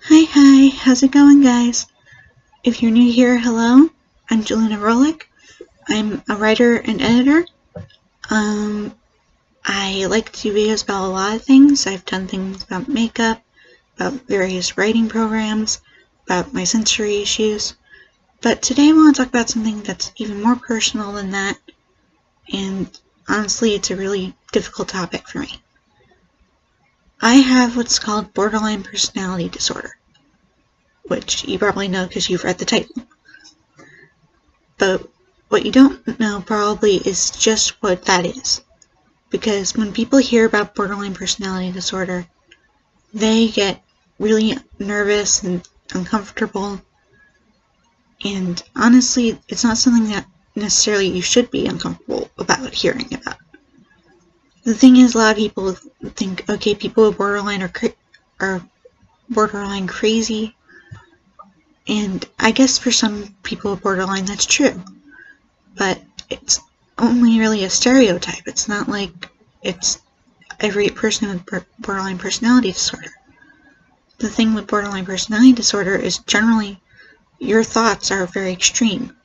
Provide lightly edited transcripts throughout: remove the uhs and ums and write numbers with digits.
Hi, how's it going, guys? If you're new here, hello. I'm jalunaberry. I'm a writer and editor. Um, I like to do videos about a lot of things. I've done things about makeup, about various writing programs, about my sensory issues. But today I want to talk about something that's even more personal than that, and honestly, it's a really difficult topic for me. I have what's called borderline personality disorder, which you probably know because you've read the title. But what you don't know probably is just what that is. Because when people hear about borderline personality disorder, they get really nervous and uncomfortable. And honestly, it's not something that necessarily you should be uncomfortable about hearing about. The thing is, a lot of people think, okay, people with borderline are borderline crazy. And I guess for some people with borderline, that's true. But it's only really a stereotype. It's not like it's every person with borderline personality disorder. The thing with borderline personality disorder is generally your thoughts are very extreme.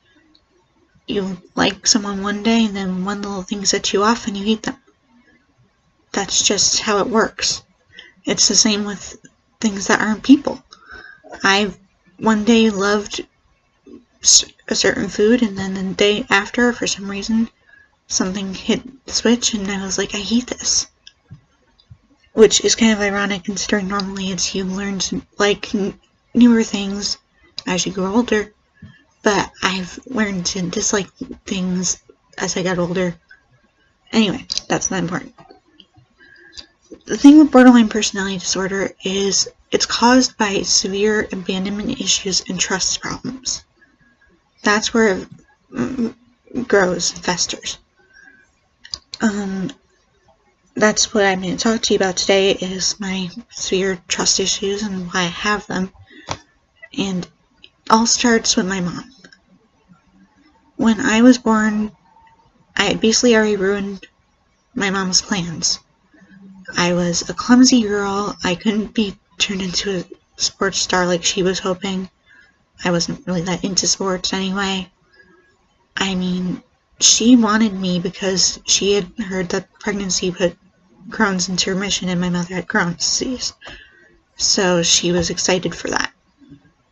You like someone one day and then one little thing sets you off and you hate them. That's just how it works. It's the same with things that aren't people. I one day loved a certain food and then the day after, for some reason, something hit the switch and I was like, I hate this. Which is kind of ironic considering normally it's you learn to like newer things as you grow older, but I've learned to dislike things as I got older. Anyway, that's not important. The thing with borderline personality disorder is it's caused by severe abandonment issues and trust problems. That's where it grows, festers. That's what I'm going to talk to you about today is my severe trust issues and why I have them. And it all starts with my mom. When I was born, I had basically already ruined my mom's plans. I was a clumsy girl. I couldn't be turned into a sports star like she was hoping. I wasn't really that into sports anyway. I mean, she wanted me because she had heard that pregnancy put Crohn's into remission and my mother had Crohn's disease. So she was excited for that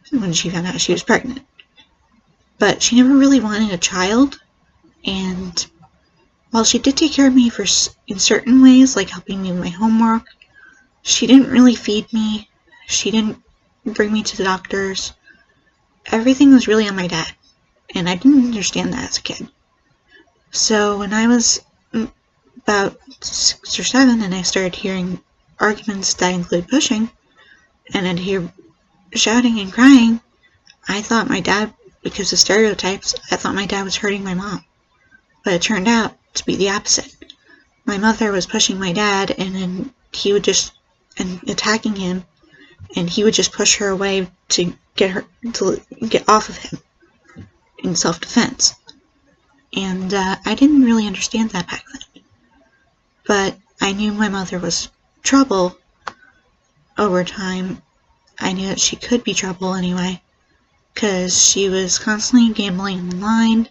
when she found out she was pregnant. But she never really wanted a child, and while she did take care of me in certain ways, like helping me with my homework, she didn't really feed me. She didn't bring me to the doctors. Everything was really on my dad, and I didn't understand that as a kid. So when I was about 6 or 7 and I started hearing arguments that include pushing, and I'd hear shouting and crying, I thought my dad, because of stereotypes, I thought my dad was hurting my mom. But it turned out to be the opposite. My mother was pushing my dad, and then he would and attacking him, and he would just push her away to get off of him in self-defense. And I didn't really understand that back then. But I knew my mother was trouble over time. I knew that she could be trouble anyway, because she was constantly gambling online.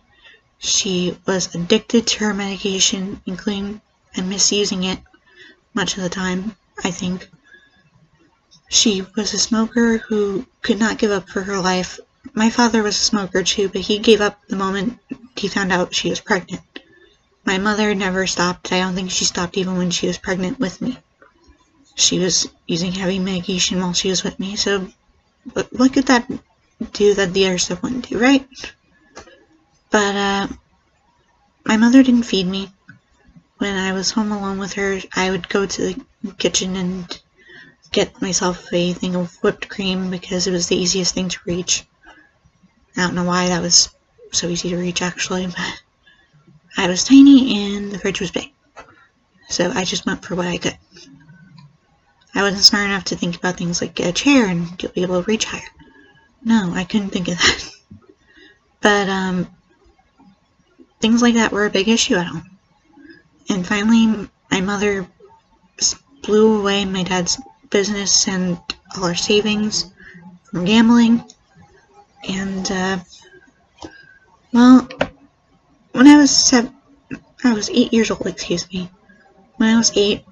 She was addicted to her medication, including and misusing it much of the time, I think. She was a smoker who could not give up for her life. My father was a smoker too, but he gave up the moment he found out she was pregnant. My mother never stopped. I don't think she stopped even when she was pregnant with me. She was using heavy medication while she was with me, so what could that do that the other stuff wouldn't do, right? But my mother didn't feed me. When I was home alone with her, I would go to the kitchen and get myself a thing of whipped cream because it was the easiest thing to reach. I don't know why that was so easy to reach actually, but I was tiny and the fridge was big. So I just went for what I could. I wasn't smart enough to think about things like get a chair and you'll be able to reach higher. No, I couldn't think of that. But things like that were a big issue at home. And finally, my mother blew away my dad's business and all our savings from gambling. And, well, when I was 8 years old, excuse me. When I was 8,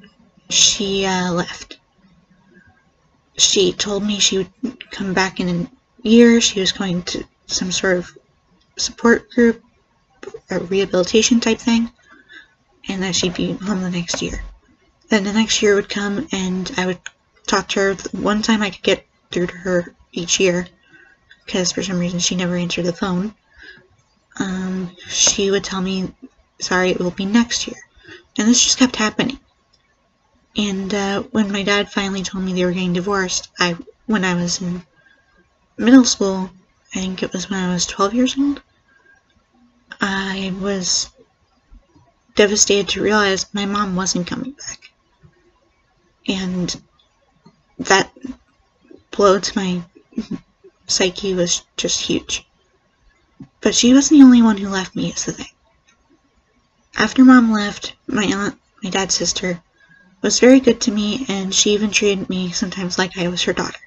she left. She told me she would come back in a year. She was going to some sort of support group, a rehabilitation type thing, and that she'd be home the next year. Then the next year would come, and I would talk to her. One time I could get through to her each year, because for some reason she never answered the phone. She would tell me, sorry, it will be next year. And this just kept happening. And when my dad finally told me they were getting divorced, when I was in middle school, I think it was when I was 12 years old, I was devastated to realize my mom wasn't coming back. And that blow to my psyche was just huge. But she wasn't the only one who left me, is the thing. After Mom left, my aunt, my dad's sister, was very good to me, and she even treated me sometimes like I was her daughter.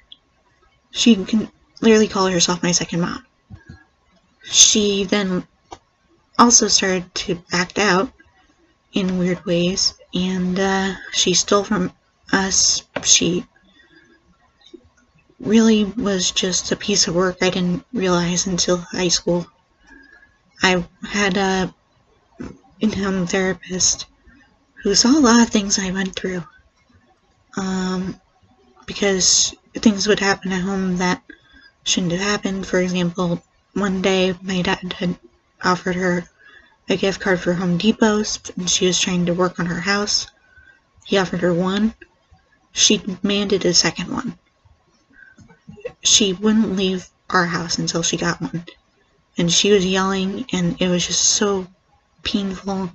She can literally call herself my second mom. She then also started to act out in weird ways, and she stole from us. She really was just a piece of work I didn't realize until high school. I had a in-home therapist who saw a lot of things I went through, because things would happen at home that shouldn't have happened. For example, one day my dad had offered her a gift card for Home Depot, and she was trying to work on her house. He offered her one. She demanded a second one. She wouldn't leave our house until she got one. And she was yelling, and it was just so painful.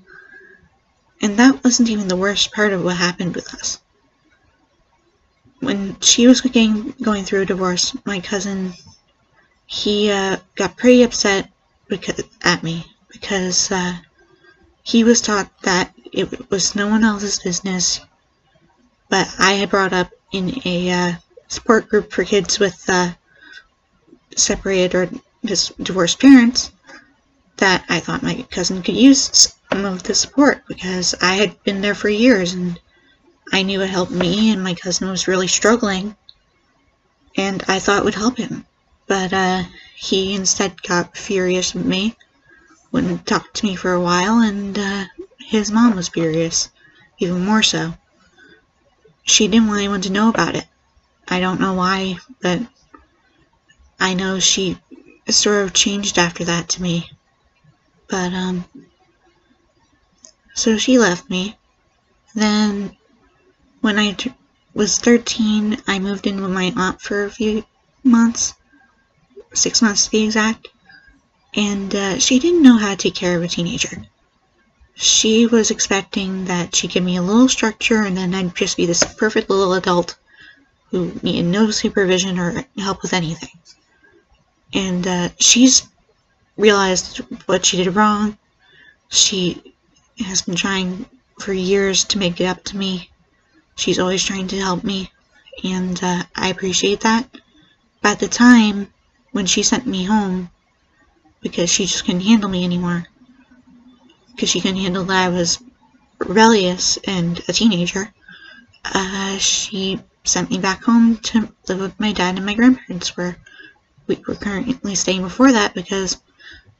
And that wasn't even the worst part of what happened with us. When she was going through a divorce, my cousin, he got pretty upset at me because he was taught that it was no one else's business, but I had brought up in a support group for kids with separated or divorced parents that I thought my cousin could use some of the support because I had been there for years and I knew it helped me, and my cousin was really struggling, and I thought it would help him. But he instead got furious with me, wouldn't talk to me for a while, and his mom was furious, even more so. She didn't want anyone to know about it. I don't know why, but I know she sort of changed after that to me. But, so she left me. Then, when I was 13, I moved in with my aunt for a few months, 6 months to be exact, and she didn't know how to take care of a teenager. She was expecting that she'd give me a little structure and then I'd just be this perfect little adult who needed no supervision or help with anything. And she's realized what she did wrong. She has been trying for years to make it up to me. She's always trying to help me, and I appreciate that. But at the time, when she sent me home, because she just couldn't handle me anymore, because she couldn't handle that I was rebellious and a teenager, she sent me back home to live with my dad and my grandparents, where we were currently staying before that because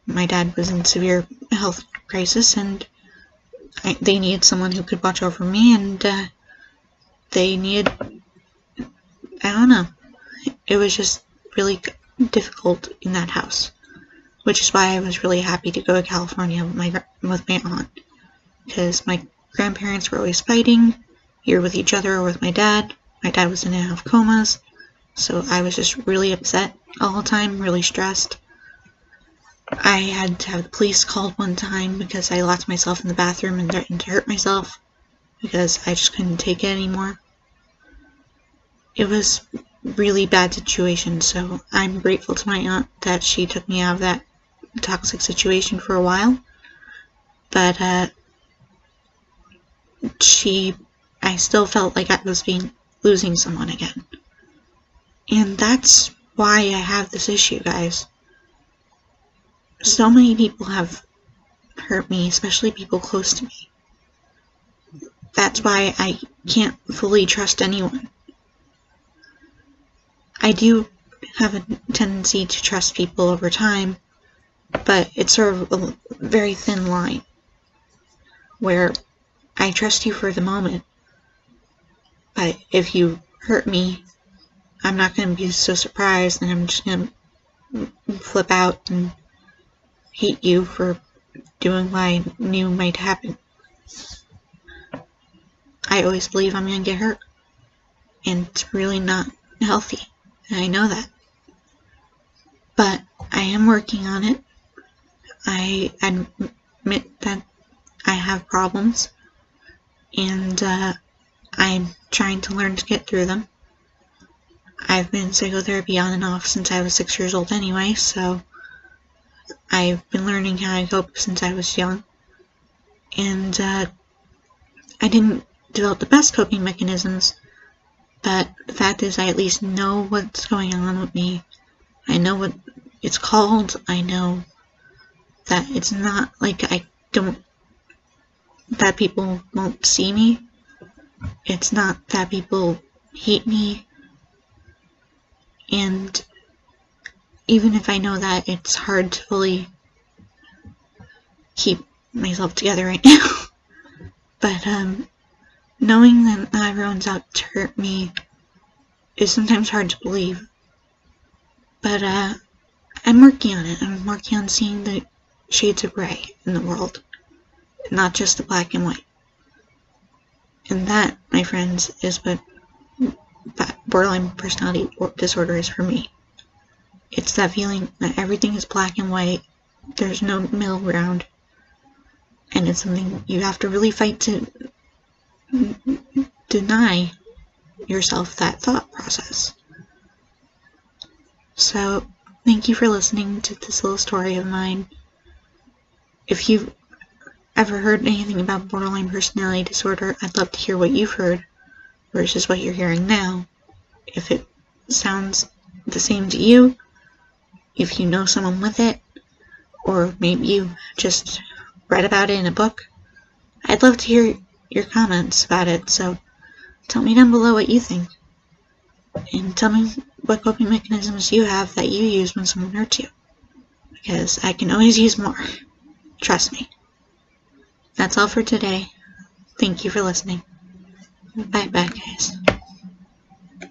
my dad was in severe health crisis and they needed someone who could watch over me, and they needed, I don't know, it was just really difficult in that house, which is why I was really happy to go to California with my aunt, because my grandparents were always fighting, either with each other or with my dad. My dad was in and out of comas, so I was just really upset all the time, really stressed. I had to have the police called one time because I locked myself in the bathroom and threatened to hurt myself because I just couldn't take it anymore. It was a really bad situation, so I'm grateful to my aunt that she took me out of that toxic situation for a while. But I still felt like I was losing someone again. And that's why I have this issue, guys. So many people have hurt me, especially people close to me. That's why I can't fully trust anyone. I do have a tendency to trust people over time, but it's sort of a very thin line where I trust you for the moment, but if you hurt me, I'm not going to be so surprised, and I'm just going to flip out and hate you for doing what I knew might happen. I always believe I'm going to get hurt, and it's really not healthy, and I know that. But I am working on it. I admit that I have problems, and I'm trying to learn to get through them. I've been in psychotherapy on and off since I was 6 years old anyway, so I've been learning how to cope since I was young. And I didn't develop the best coping mechanisms, but the fact is I at least know what's going on with me. I know what it's called. I know that it's not like that people won't see me. It's not that people hate me. And even if I know that, it's hard to fully keep myself together right now. But knowing that not everyone's out to hurt me is sometimes hard to believe. But I'm working on it. I'm working on seeing the shades of gray in the world, not just the black and white. And that, my friends, is what borderline personality disorder is for me. It's that feeling that everything is black and white, there's no middle ground, and it's something you have to really fight to deny yourself that thought process. So, thank you for listening to this little story of mine. If you've ever heard anything about borderline personality disorder, I'd love to hear what you've heard versus what you're hearing now. If it sounds the same to you, if you know someone with it, or maybe you just read about it in a book, I'd love to hear your comments about it, so tell me down below what you think. And tell me what coping mechanisms you have that you use when someone hurts you. Because I can always use more. Trust me. That's all for today. Thank you for listening. Bye-bye, guys.